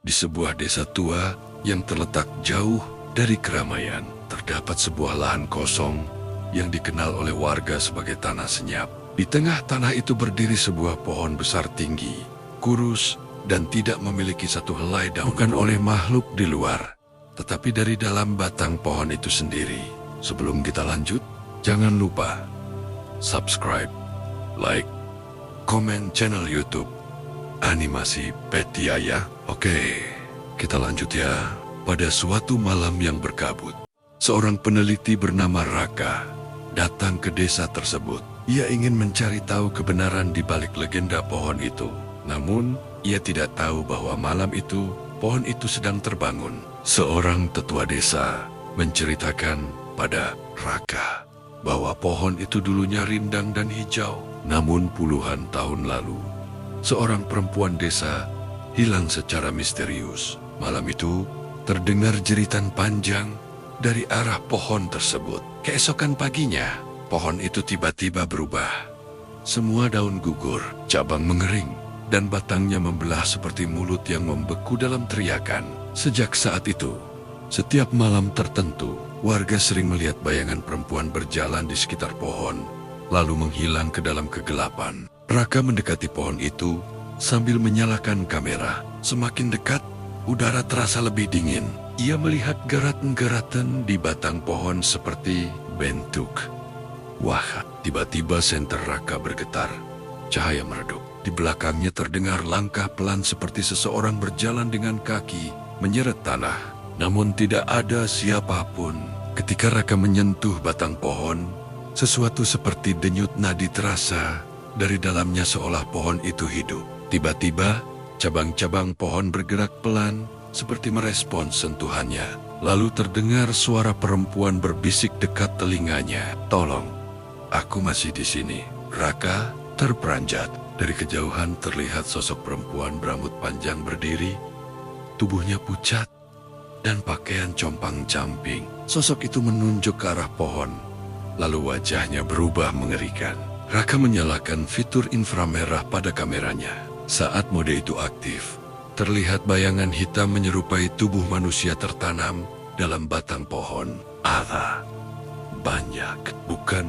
Di sebuah desa tua yang terletak jauh dari keramaian, terdapat sebuah lahan kosong yang dikenal oleh warga sebagai tanah senyap. Di tengah tanah itu berdiri sebuah pohon besar tinggi, kurus, dan tidak memiliki satu helai daun. Bukan oleh makhluk di luar, tetapi dari dalam batang pohon itu sendiri. Sebelum kita lanjut, jangan lupa subscribe, like, komen channel YouTube Animasi Petia ya. Oke, kita lanjut ya. Pada suatu malam yang berkabut, seorang peneliti bernama Raka datang ke desa tersebut. Ia ingin mencari tahu kebenaran di balik legenda pohon itu. Namun, ia tidak tahu bahwa malam itu, pohon itu sedang terbangun. Seorang tetua desa menceritakan pada Raka bahwa pohon itu dulunya rindang dan hijau. Namun puluhan tahun lalu, seorang perempuan desa hilang secara misterius. Malam itu, terdengar jeritan panjang dari arah pohon tersebut. Keesokan paginya, pohon itu tiba-tiba berubah. Semua daun gugur, cabang mengering, dan batangnya membelah seperti mulut yang membeku dalam teriakan. Sejak saat itu, setiap malam tertentu, warga sering melihat bayangan perempuan berjalan di sekitar pohon, lalu menghilang ke dalam kegelapan. Raka mendekati pohon itu sambil menyalakan kamera. Semakin dekat, udara terasa lebih dingin. Ia melihat geratan-geratan di batang pohon seperti bentuk. Wah, tiba-tiba senter Raka bergetar. Cahaya meredup. Di belakangnya terdengar langkah pelan seperti seseorang berjalan dengan kaki menyeret tanah. Namun tidak ada siapapun. Ketika Raka menyentuh batang pohon, sesuatu seperti denyut nadi terasa dari dalamnya, seolah pohon itu hidup. Tiba-tiba, cabang-cabang pohon bergerak pelan seperti merespons sentuhannya. Lalu terdengar suara perempuan berbisik dekat telinganya. "Tolong, aku masih di sini." Raka terperanjat. Dari kejauhan terlihat sosok perempuan berambut panjang berdiri, tubuhnya pucat, dan pakaian compang-camping. Sosok itu menunjuk ke arah pohon, lalu wajahnya berubah mengerikan. Raka menyalakan fitur inframerah pada kameranya. Saat mode itu aktif, terlihat bayangan hitam menyerupai tubuh manusia tertanam dalam batang pohon. Ada banyak, bukan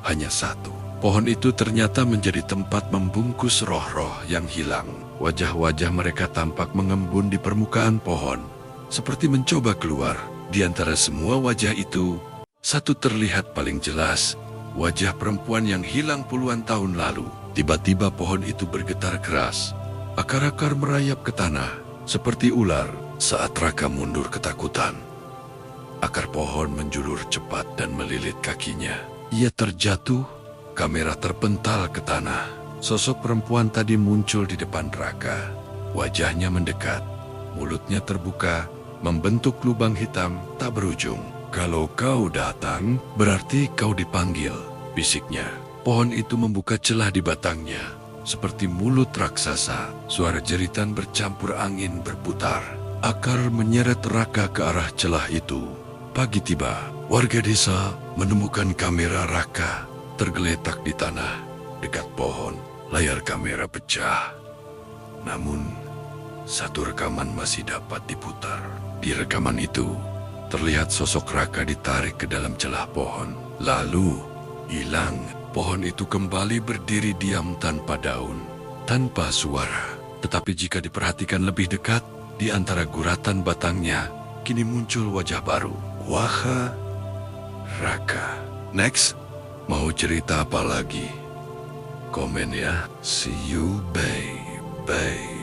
hanya satu. Pohon itu ternyata menjadi tempat membungkus roh-roh yang hilang. Wajah-wajah mereka tampak mengembun di permukaan pohon, seperti mencoba keluar. Di antara semua wajah itu, satu terlihat paling jelas, wajah perempuan yang hilang puluhan tahun lalu. Tiba-tiba pohon itu bergetar keras. Akar-akar merayap ke tanah, seperti ular. Saat Raka mundur ketakutan, akar pohon menjulur cepat dan melilit kakinya. Ia terjatuh, kamera terpental ke tanah. Sosok perempuan tadi muncul di depan Raka. Wajahnya mendekat, mulutnya terbuka, membentuk lubang hitam tak berujung. "Kalau kau datang, berarti kau dipanggil," bisiknya. Pohon itu membuka celah di batangnya, seperti mulut raksasa. Suara jeritan bercampur angin berputar. Akar menyeret Raka ke arah celah itu. Pagi tiba, warga desa menemukan kamera Raka tergeletak di tanah dekat pohon. Layar kamera pecah. Namun, satu rekaman masih dapat diputar. Di rekaman itu, terlihat sosok Raka ditarik ke dalam celah pohon, lalu hilang. Pohon itu kembali berdiri diam tanpa daun, tanpa suara. Tetapi jika diperhatikan lebih dekat, di antara guratan batangnya, kini muncul wajah baru. Wah, Raka. Next, mau cerita apa lagi? Komen ya. See you, bye.